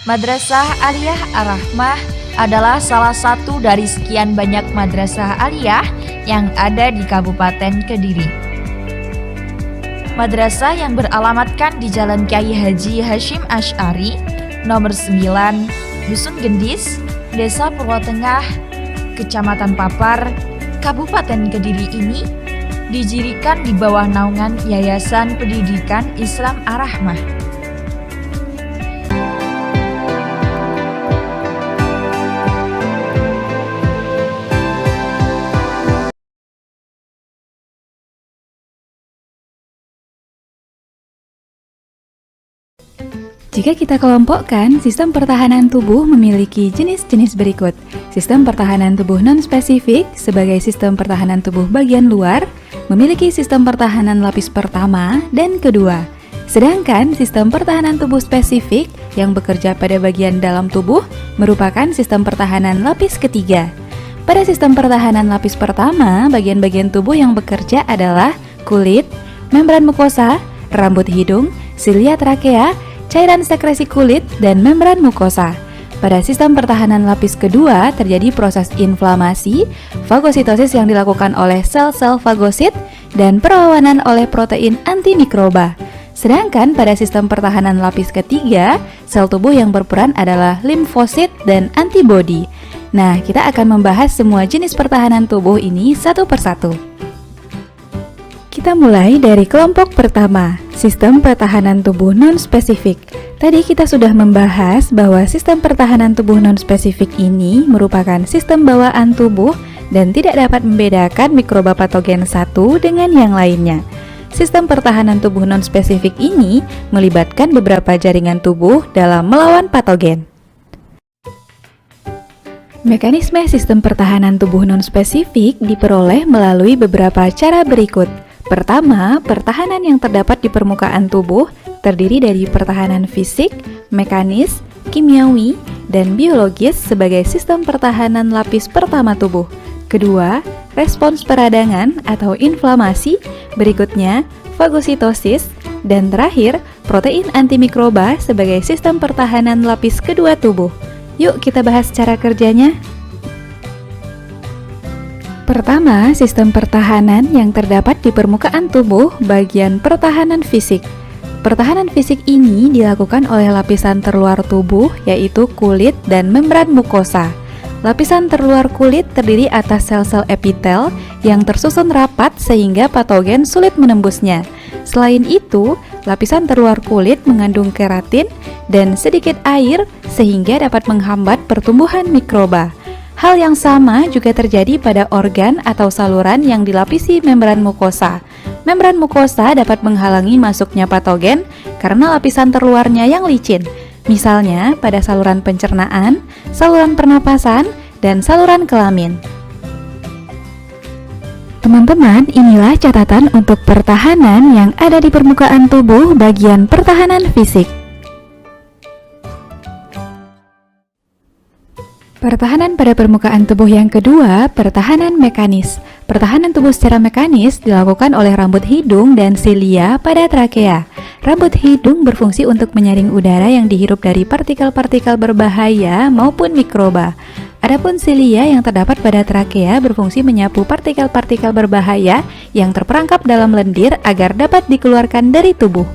Madrasah Aliyah Ar-Rahmah adalah salah satu dari sekian banyak madrasah aliyah yang ada di Kabupaten Kediri. Madrasah yang beralamatkan di Jalan Kyai Haji Hashim Asy'ari, nomor 9, Dusun Gendis, Desa Purwotengah, Kecamatan Papar, Kabupaten Kediri ini didirikan di bawah naungan Yayasan Pendidikan Islam Ar-Rahmah. Jika kita kelompokkan, sistem pertahanan tubuh memiliki jenis-jenis berikut. Sistem pertahanan tubuh non-spesifik sebagai sistem pertahanan tubuh bagian luar memiliki sistem pertahanan lapis pertama dan kedua. Sedangkan sistem pertahanan tubuh spesifik yang bekerja pada bagian dalam tubuh merupakan sistem pertahanan lapis ketiga. Pada sistem pertahanan lapis pertama, bagian-bagian tubuh yang bekerja adalah kulit, membran mukosa, rambut hidung, silia trakea, cairan sekresi kulit, dan membran mukosa. Pada sistem pertahanan lapis kedua terjadi proses inflamasi, fagositosis yang dilakukan oleh sel-sel fagosit, dan perlawanan oleh protein antimikroba. Sedangkan pada sistem pertahanan lapis ketiga, sel tubuh yang berperan adalah limfosit dan antibodi. Nah, kita akan membahas semua jenis pertahanan tubuh ini satu persatu. Kita mulai dari kelompok pertama, sistem pertahanan tubuh non-spesifik. Tadi kita sudah membahas bahwa sistem pertahanan tubuh non-spesifik ini merupakan sistem bawaan tubuh dan tidak dapat membedakan mikroba patogen satu dengan yang lainnya. Sistem pertahanan tubuh non-spesifik ini melibatkan beberapa jaringan tubuh dalam melawan patogen. Mekanisme sistem pertahanan tubuh non-spesifik diperoleh melalui beberapa cara berikut. Pertama, pertahanan yang terdapat di permukaan tubuh terdiri dari pertahanan fisik, mekanis, kimiawi, dan biologis sebagai sistem pertahanan lapis pertama tubuh. Kedua, respons peradangan atau inflamasi, berikutnya fagositosis, dan terakhir, protein antimikroba sebagai sistem pertahanan lapis kedua tubuh. Yuk kita bahas cara kerjanya. Pertama, sistem pertahanan yang terdapat di permukaan tubuh bagian pertahanan fisik. Pertahanan fisik ini dilakukan oleh lapisan terluar tubuh yaitu kulit dan membran mukosa. Lapisan terluar kulit terdiri atas sel-sel epitel yang tersusun rapat sehingga patogen sulit menembusnya. Selain itu, lapisan terluar kulit mengandung keratin dan sedikit air sehingga dapat menghambat pertumbuhan mikroba. Hal yang sama juga terjadi pada organ atau saluran yang dilapisi membran mukosa. Membran mukosa dapat menghalangi masuknya patogen karena lapisan terluarnya yang licin. Misalnya pada saluran pencernaan, saluran pernapasan, dan saluran kelamin. Teman-teman, inilah catatan untuk pertahanan yang ada di permukaan tubuh bagian pertahanan fisik. Pertahanan pada permukaan tubuh yang kedua, pertahanan mekanis. Pertahanan tubuh secara mekanis dilakukan oleh rambut hidung dan silia pada trakea. Rambut hidung berfungsi untuk menyaring udara yang dihirup dari partikel-partikel berbahaya maupun mikroba. Adapun silia yang terdapat pada trakea berfungsi menyapu partikel-partikel berbahaya yang terperangkap dalam lendir agar dapat dikeluarkan dari tubuh.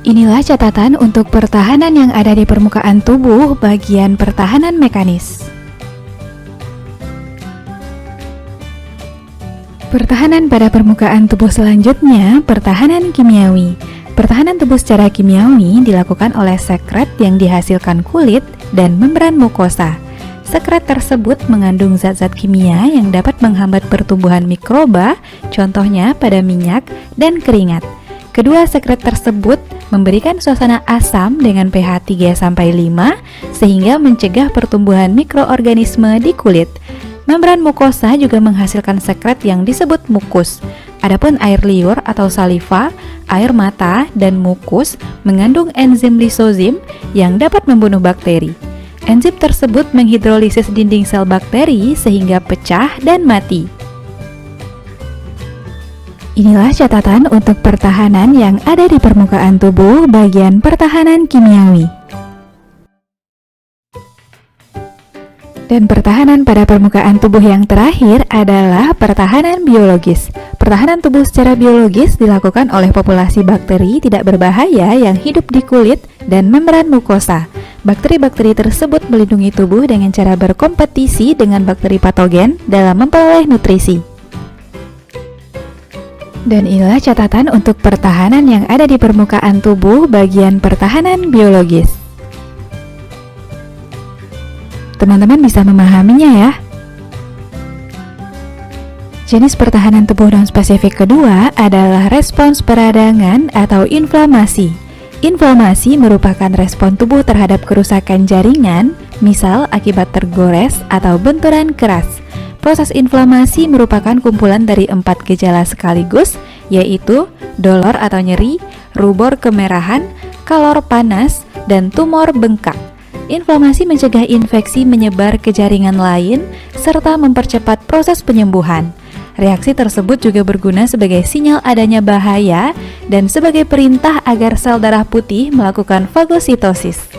Inilah catatan untuk pertahanan yang ada di permukaan tubuh bagian pertahanan mekanis. Pertahanan pada permukaan tubuh selanjutnya, pertahanan kimiawi. Pertahanan tubuh secara kimiawi dilakukan oleh sekret yang dihasilkan kulit dan membran mukosa. Sekret tersebut mengandung zat-zat kimia yang dapat menghambat pertumbuhan mikroba, contohnya pada minyak dan keringat. Kedua sekret tersebut memberikan suasana asam dengan pH 3-5 sehingga mencegah pertumbuhan mikroorganisme di kulit. Membran mukosa juga menghasilkan sekret yang disebut mukus. Adapun air liur atau saliva, air mata, dan mukus mengandung enzim lisozim yang dapat membunuh bakteri. Enzim tersebut menghidrolisis dinding sel bakteri sehingga pecah dan mati. Inilah catatan untuk pertahanan yang ada di permukaan tubuh bagian pertahanan kimiawi. Dan pertahanan pada permukaan tubuh yang terakhir adalah pertahanan biologis. Pertahanan tubuh secara biologis dilakukan oleh populasi bakteri tidak berbahaya yang hidup di kulit dan membran mukosa. Bakteri-bakteri tersebut melindungi tubuh dengan cara berkompetisi dengan bakteri patogen dalam memperoleh nutrisi. Dan inilah catatan untuk pertahanan yang ada di permukaan tubuh bagian pertahanan biologis. Teman-teman bisa memahaminya ya. Jenis pertahanan tubuh non-spesifik kedua adalah respons peradangan atau inflamasi. Inflamasi merupakan respon tubuh terhadap kerusakan jaringan, misal akibat tergores atau benturan keras. Proses inflamasi merupakan kumpulan dari 4 gejala sekaligus, yaitu dolor atau nyeri, rubor kemerahan, kalor panas, dan tumor bengkak. Inflamasi mencegah infeksi menyebar ke jaringan lain, serta mempercepat proses penyembuhan. Reaksi tersebut juga berguna sebagai sinyal adanya bahaya dan sebagai perintah agar sel darah putih melakukan fagositosis.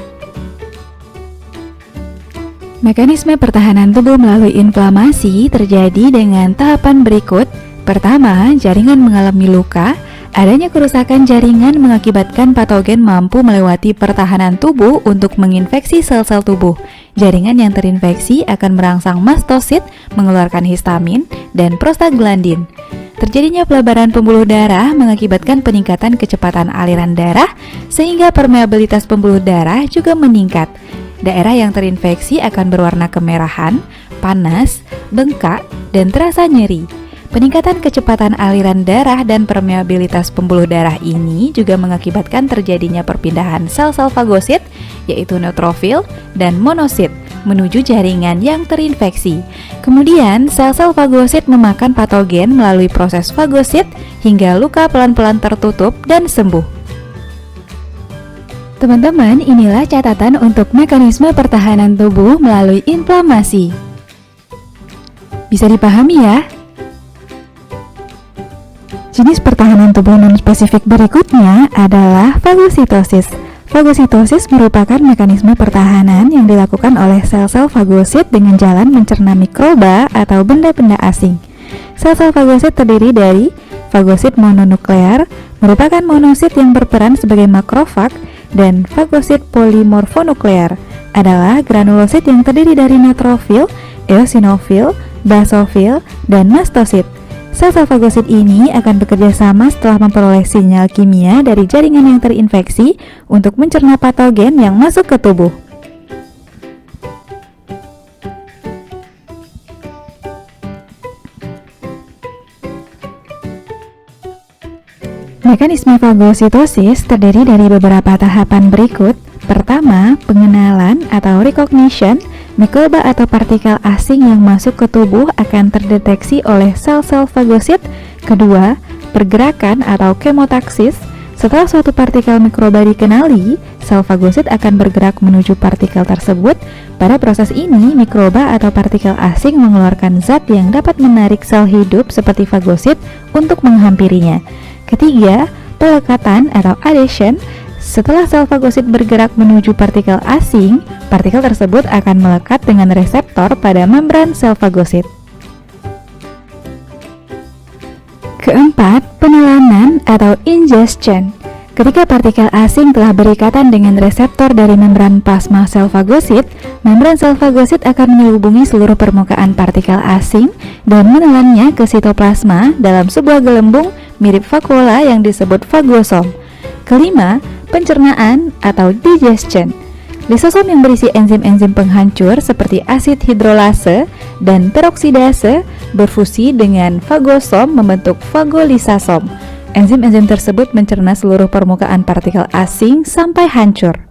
Mekanisme pertahanan tubuh melalui inflamasi terjadi dengan tahapan berikut. Pertama, jaringan mengalami luka. Adanya kerusakan jaringan mengakibatkan patogen mampu melewati pertahanan tubuh untuk menginfeksi sel-sel tubuh. Jaringan yang terinfeksi akan merangsang mastosit, mengeluarkan histamin, dan prostaglandin. Terjadinya pelebaran pembuluh darah mengakibatkan peningkatan kecepatan aliran darah, sehingga permeabilitas pembuluh darah juga meningkat. Daerah yang terinfeksi akan berwarna kemerahan, panas, bengkak, dan terasa nyeri. Peningkatan kecepatan aliran darah dan permeabilitas pembuluh darah ini juga mengakibatkan terjadinya perpindahan sel-sel fagosit, yaitu neutrofil dan monosit, menuju jaringan yang terinfeksi. Kemudian, sel-sel fagosit memakan patogen melalui proses fagosit hingga luka pelan-pelan tertutup dan sembuh. Teman-teman, inilah catatan untuk mekanisme pertahanan tubuh melalui inflamasi. Bisa dipahami ya? Jenis pertahanan tubuh non-spesifik berikutnya adalah fagositosis. Fagositosis merupakan mekanisme pertahanan yang dilakukan oleh sel-sel fagosit dengan jalan mencerna mikroba atau benda-benda asing. Sel-sel fagosit terdiri dari fagosit mononuklear, merupakan monosit yang berperan sebagai makrofag, dan fagosit polimorfonuklear adalah granulosit yang terdiri dari neutrofil, eosinofil, basofil, dan mastosit. Sel-sel fagosit ini akan bekerja sama setelah memperoleh sinyal kimia dari jaringan yang terinfeksi untuk mencerna patogen yang masuk ke tubuh. Mekanisme fagositosis terdiri dari beberapa tahapan berikut. Pertama, pengenalan atau recognition. Mikroba atau partikel asing yang masuk ke tubuh akan terdeteksi oleh sel-sel fagosit. Kedua, pergerakan atau kemotaksis. Setelah suatu partikel mikroba dikenali, sel fagosit akan bergerak menuju partikel tersebut. Pada proses ini, mikroba atau partikel asing mengeluarkan zat yang dapat menarik sel hidup seperti fagosit untuk menghampirinya. Ketiga, pelekatan atau adhesion. Setelah sel fagosit bergerak menuju partikel asing, partikel tersebut akan melekat dengan reseptor pada membran sel fagosit. Keempat, penelanan atau ingestion. Ketika partikel asing telah berikatan dengan reseptor dari membran plasma sel fagosit, membran sel fagosit akan menyelubungi seluruh permukaan partikel asing dan menelannya ke sitoplasma dalam sebuah gelembung mirip vakuola yang disebut fagosom. Kelima, pencernaan atau digestion. Lisosom yang berisi enzim-enzim penghancur seperti asid hidrolase dan peroksidase berfusi dengan fagosom membentuk fagolisasom. Enzim-enzim tersebut mencerna seluruh permukaan partikel asing sampai hancur.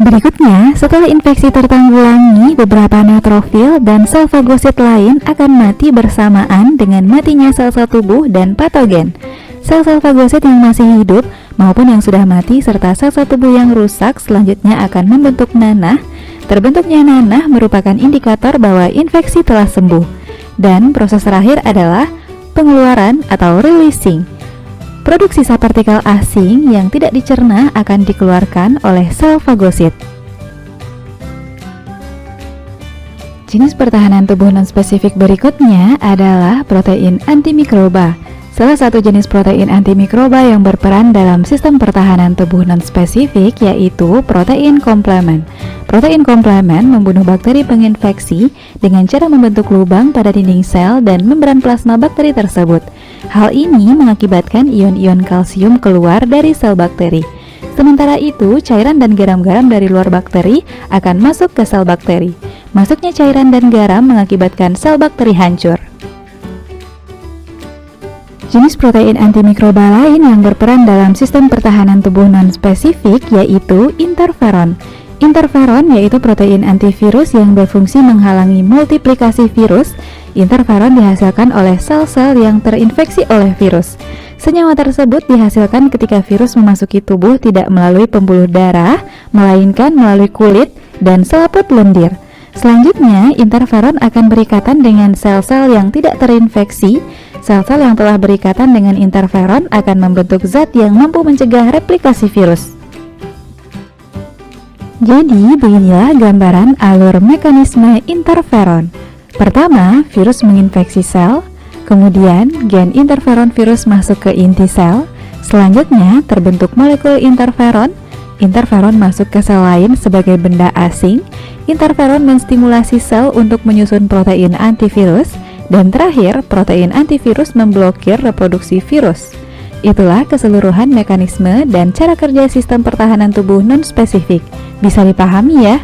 Berikutnya, setelah infeksi tertanggulangi, beberapa neutrofil dan sel fagosit lain akan mati bersamaan dengan matinya sel-sel tubuh dan patogen. Sel-sel fagosit yang masih hidup maupun yang sudah mati serta sel-sel tubuh yang rusak selanjutnya akan membentuk nanah. Terbentuknya nanah merupakan indikator bahwa infeksi telah sembuh. Dan proses terakhir adalah pengeluaran atau releasing. Produk sisa partikel asing yang tidak dicerna akan dikeluarkan oleh sel fagosit. Jenis pertahanan tubuh non-spesifik berikutnya adalah protein antimikroba. Salah satu jenis protein antimikroba yang berperan dalam sistem pertahanan tubuh non-spesifik yaitu protein komplemen. Protein komplemen membunuh bakteri penginfeksi dengan cara membentuk lubang pada dinding sel dan membran plasma bakteri tersebut. Hal ini mengakibatkan ion-ion kalsium keluar dari sel bakteri. Sementara itu, cairan dan garam-garam dari luar bakteri akan masuk ke sel bakteri. Masuknya cairan dan garam mengakibatkan sel bakteri hancur. Jenis protein antimikroba lain yang berperan dalam sistem pertahanan tubuh non-spesifik yaitu interferon. Interferon yaitu protein antivirus yang berfungsi menghalangi multiplikasi virus. Interferon dihasilkan oleh sel-sel yang terinfeksi oleh virus. Senyawa tersebut dihasilkan ketika virus memasuki tubuh tidak melalui pembuluh darah, melainkan melalui kulit dan selaput lendir. Selanjutnya, interferon akan berikatan dengan sel-sel yang tidak terinfeksi. Sel-sel yang telah berikatan dengan interferon akan membentuk zat yang mampu mencegah replikasi virus. Jadi, beginilah gambaran alur mekanisme interferon. Pertama, virus menginfeksi sel, kemudian gen interferon virus masuk ke inti sel, selanjutnya terbentuk molekul interferon, interferon masuk ke sel lain sebagai benda asing, interferon menstimulasi sel untuk menyusun protein antivirus, dan terakhir, protein antivirus memblokir reproduksi virus. Itulah keseluruhan mekanisme dan cara kerja sistem pertahanan tubuh non-spesifik. Bisa dipahami ya?